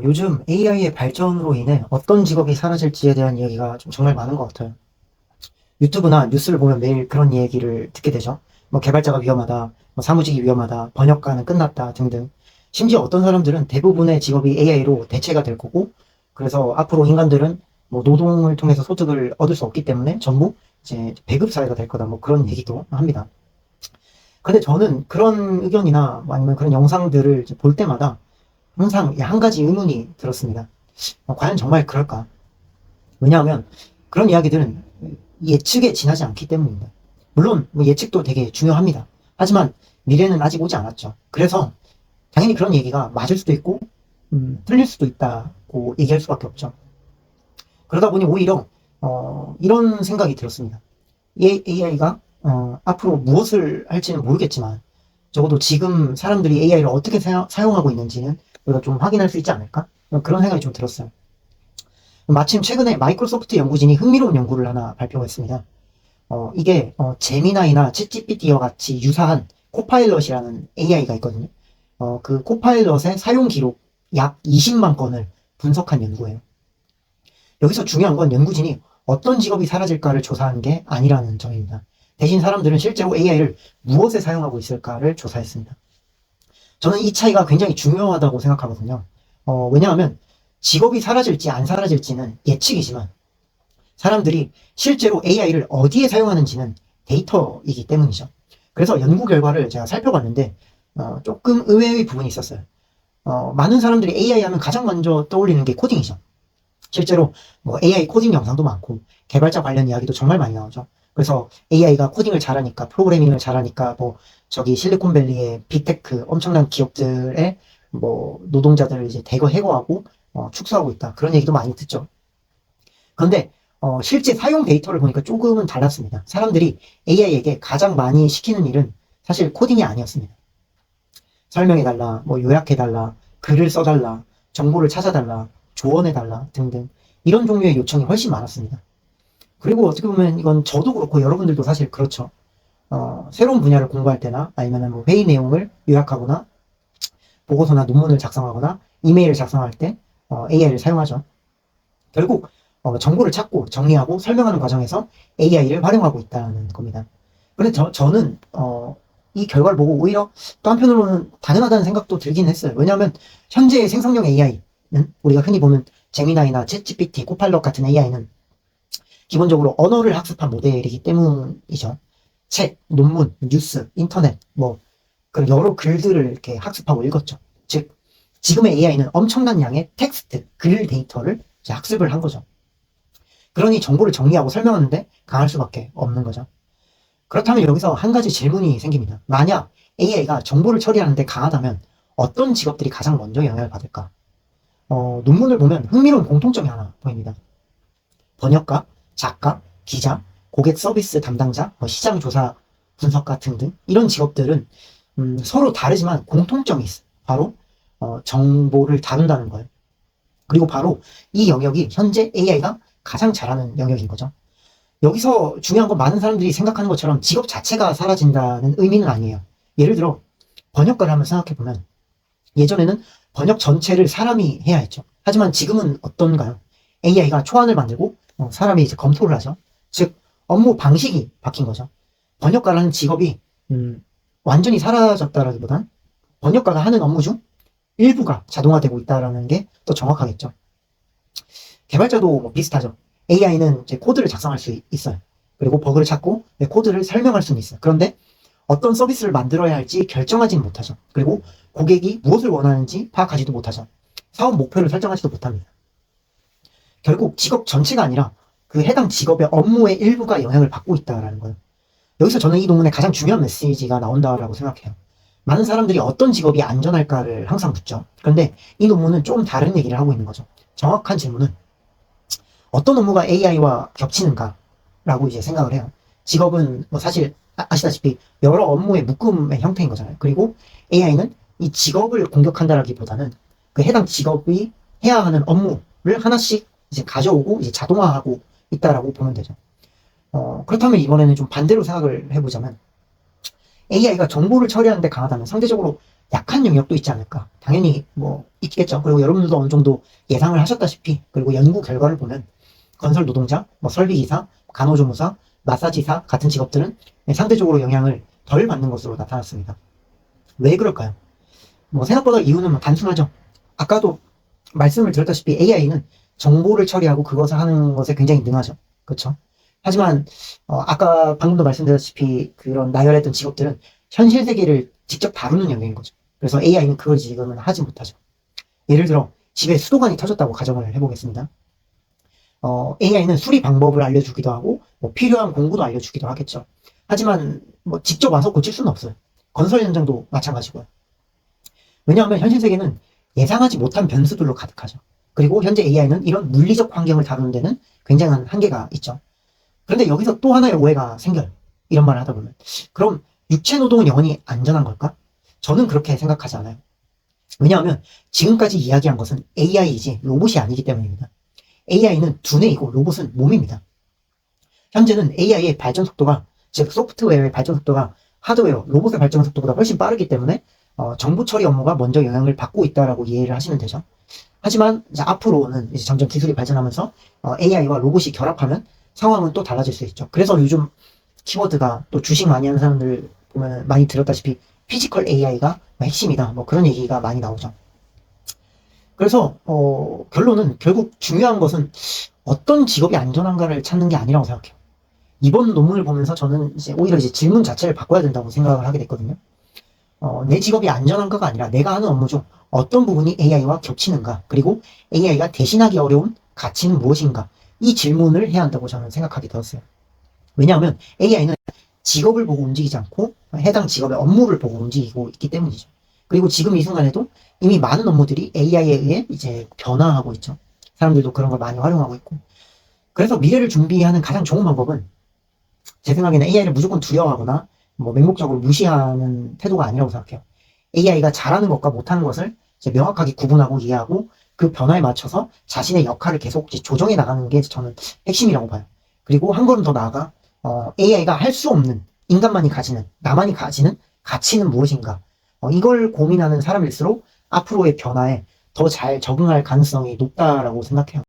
요즘 AI의 발전으로 인해 어떤 직업이 사라질지에 대한 이야기가 좀 정말 많은 것 같아요. 유튜브나 뉴스를 보면 매일 그런 얘기를 듣게 되죠. 뭐 개발자가 위험하다, 뭐 사무직이 위험하다, 번역가는 끝났다 등등. 심지어 어떤 사람들은 대부분의 직업이 AI로 대체가 될 거고, 그래서 앞으로 인간들은 뭐 노동을 통해서 소득을 얻을 수 없기 때문에 전부 이제 배급 사회가 될 거다. 뭐 그런 얘기도 합니다. 근데 저는 그런 의견이나 뭐 아니면 그런 영상들을 이제 볼 때마다 항상 한 가지 의문이 들었습니다. 과연 정말 그럴까? 왜냐하면 그런 이야기들은 예측에 지나지 않기 때문입니다. 물론 뭐 예측도 되게 중요합니다. 하지만 미래는 아직 오지 않았죠. 그래서 당연히 그런 얘기가 맞을 수도 있고 틀릴 수도 있다고 얘기할 수밖에 없죠. 그러다 보니 오히려 이런 생각이 들었습니다. AI가 앞으로 무엇을 할지는 모르겠지만 적어도 지금 사람들이 AI를 어떻게 사용하고 있는지는 우리가 좀 확인할 수 있지 않을까? 그런 생각이 좀 들었어요. 마침 최근에 마이크로소프트 연구진이 흥미로운 연구를 하나 발표했습니다. 이게 제미나이나 챗GPT와 같이 유사한 코파일럿이라는 AI가 있거든요. 그 코파일럿의 사용 기록 약 20만 건을 분석한 연구예요. 여기서 중요한 건 연구진이 어떤 직업이 사라질까를 조사한 게 아니라는 점입니다. 대신 사람들은 실제로 AI를 무엇에 사용하고 있을까를 조사했습니다. 저는 이 차이가 굉장히 중요하다고 생각하거든요. 왜냐하면 직업이 사라질지 안 사라질지는 예측이지만 사람들이 실제로 AI를 어디에 사용하는지는 데이터이기 때문이죠. 그래서 연구 결과를 제가 살펴봤는데 조금 의외의 부분이 있었어요. 많은 사람들이 AI 하면 가장 먼저 떠올리는 게 코딩이죠. 실제로 뭐 AI 코딩 영상도 많고 개발자 관련 이야기도 정말 많이 나오죠. 그래서 AI가 코딩을 잘하니까 프로그래밍을 잘하니까 뭐 저기 실리콘밸리의 빅테크 엄청난 기업들의 뭐 노동자들을 이제 대거 해고하고 축소하고 있다. 그런 얘기도 많이 듣죠. 그런데 실제 사용 데이터를 보니까 조금은 달랐습니다. 사람들이 AI에게 가장 많이 시키는 일은 사실 코딩이 아니었습니다. 설명해달라, 뭐 요약해달라, 글을 써달라, 정보를 찾아달라, 조언해달라 등등 이런 종류의 요청이 훨씬 많았습니다. 그리고 어떻게 보면 이건 저도 그렇고 여러분들도 사실 그렇죠. 새로운 분야를 공부할 때나 아니면 뭐 회의 내용을 요약하거나 보고서나 논문을 작성하거나 이메일을 작성할 때 AI를 사용하죠. 결국 정보를 찾고 정리하고 설명하는 과정에서 AI를 활용하고 있다는 겁니다. 그런데 저는 이 결과를 보고 오히려 또 한편으로는 당연하다는 생각도 들긴 했어요. 왜냐하면 현재의 생성형 AI는 우리가 흔히 보는 제미나이나 챗GPT, 코팔럿 같은 AI는 기본적으로 언어를 학습한 모델이기 때문이죠. 책, 논문, 뉴스, 인터넷, 뭐 그런 여러 글들을 이렇게 학습하고 읽었죠. 즉 지금의 AI는 엄청난 양의 텍스트, 글 데이터를 이제 학습을 한 거죠. 그러니 정보를 정리하고 설명하는데 강할 수밖에 없는 거죠. 그렇다면 여기서 한 가지 질문이 생깁니다. 만약 AI가 정보를 처리하는데 강하다면 어떤 직업들이 가장 먼저 영향을 받을까? 논문을 보면 흥미로운 공통점이 하나 보입니다. 번역가, 작가, 기자, 고객 서비스 담당자, 시장 조사 분석가 등등 이런 직업들은 서로 다르지만 공통점이 있어요. 바로 정보를 다룬다는 거예요. 그리고 바로 이 영역이 현재 AI가 가장 잘하는 영역인 거죠. 여기서 중요한 건 많은 사람들이 생각하는 것처럼 직업 자체가 사라진다는 의미는 아니에요. 예를 들어 번역가를 한번 생각해보면 예전에는 번역 전체를 사람이 해야 했죠. 하지만 지금은 어떤가요? AI가 초안을 만들고 사람이 이제 검토를 하죠. 즉 업무 방식이 바뀐 거죠. 번역가라는 직업이 완전히 사라졌다라기보단 번역가가 하는 업무 중 일부가 자동화되고 있다라는 게 더 정확하겠죠. 개발자도 뭐 비슷하죠. AI는 이제 코드를 작성할 수 있어요. 그리고 버그를 찾고 코드를 설명할 수는 있어요. 그런데 어떤 서비스를 만들어야 할지 결정하지는 못하죠. 그리고 고객이 무엇을 원하는지 파악하지도 못하죠. 사업 목표를 설정하지도 못합니다. 결국 직업 전체가 아니라 그 해당 직업의 업무의 일부가 영향을 받고 있다는 거예요. 여기서 저는 이 논문에 가장 중요한 메시지가 나온다라고 생각해요. 많은 사람들이 어떤 직업이 안전할까를 항상 묻죠. 그런데 이 논문은 조금 다른 얘기를 하고 있는 거죠. 정확한 질문은 어떤 업무가 AI와 겹치는가라고 이제 생각을 해요. 직업은 뭐 사실 아시다시피 여러 업무의 묶음의 형태인 거잖아요. 그리고 AI는 이 직업을 공격한다라기보다는 그 해당 직업이 해야 하는 업무를 하나씩 이제 가져오고 이제 자동화하고 있다라고 보면 되죠. 그렇다면 이번에는 좀 반대로 생각을 해보자면 AI가 정보를 처리하는데 강하다면 상대적으로 약한 영역도 있지 않을까? 당연히 뭐 있겠죠. 그리고 여러분들도 어느 정도 예상을 하셨다시피, 그리고 연구 결과를 보면 건설 노동자, 뭐 설비기사, 간호조무사, 마사지사 같은 직업들은 상대적으로 영향을 덜 받는 것으로 나타났습니다. 왜 그럴까요? 뭐 생각보다 이유는 뭐 단순하죠. 아까도 말씀을 드렸다시피 AI는 정보를 처리하고 그것을 하는 것에 굉장히 능하죠. 그렇죠? 하지만 아까 방금도 말씀드렸다시피 그런 나열했던 직업들은 현실 세계를 직접 다루는 영역인 거죠. 그래서 AI는 그걸 지금은 하지 못하죠. 예를 들어 집에 수도관이 터졌다고 가정을 해보겠습니다. AI는 수리 방법을 알려주기도 하고 뭐 필요한 공구도 알려주기도 하겠죠. 하지만 뭐 직접 와서 고칠 수는 없어요. 건설 현장도 마찬가지고요. 왜냐하면 현실 세계는 예상하지 못한 변수들로 가득하죠. 그리고 현재 AI는 이런 물리적 환경을 다루는 데는 굉장한 한계가 있죠. 그런데 여기서 또 하나의 오해가 생겨요. 이런 말을 하다 보면. 그럼 육체 노동은 영원히 안전한 걸까? 저는 그렇게 생각하지 않아요. 왜냐하면 지금까지 이야기한 것은 AI이지 로봇이 아니기 때문입니다. AI는 두뇌이고 로봇은 몸입니다. 현재는 AI의 발전 속도가, 즉 소프트웨어의 발전 속도가 하드웨어, 로봇의 발전 속도보다 훨씬 빠르기 때문에 정보 처리 업무가 먼저 영향을 받고 있다라고 이해를 하시면 되죠. 하지만 이제 앞으로는 이제 점점 기술이 발전하면서 AI와 로봇이 결합하면 상황은 또 달라질 수 있죠. 그래서 요즘 키워드가 또 주식 많이 하는 사람들 보면 많이 들었다시피 피지컬 AI가 핵심이다. 뭐 그런 얘기가 많이 나오죠. 그래서 결론은 결국 중요한 것은 어떤 직업이 안전한가를 찾는 게 아니라고 생각해요. 이번 논문을 보면서 저는 이제 오히려 이제 질문 자체를 바꿔야 된다고 생각을 하게 됐거든요. 내 직업이 안전한가가 아니라 내가 하는 업무 중 어떤 부분이 AI와 겹치는가, 그리고 AI가 대신하기 어려운 가치는 무엇인가, 이 질문을 해야 한다고 저는 생각하게 되었어요. 왜냐하면 AI는 직업을 보고 움직이지 않고 해당 직업의 업무를 보고 움직이고 있기 때문이죠. 그리고 지금 이 순간에도 이미 많은 업무들이 AI에 의해 이제 변화하고 있죠. 사람들도 그런 걸 많이 활용하고 있고. 그래서 미래를 준비하는 가장 좋은 방법은 제 생각에는 AI를 무조건 두려워하거나 뭐 맹목적으로 무시하는 태도가 아니라고 생각해요. AI가 잘하는 것과 못하는 것을 이제 명확하게 구분하고 이해하고 그 변화에 맞춰서 자신의 역할을 계속 조정해 나가는 게 저는 핵심이라고 봐요. 그리고 한 걸음 더 나아가 AI가 할 수 없는, 인간만이 가지는, 나만이 가지는 가치는 무엇인가, 이걸 고민하는 사람일수록 앞으로의 변화에 더 잘 적응할 가능성이 높다라고 생각해요.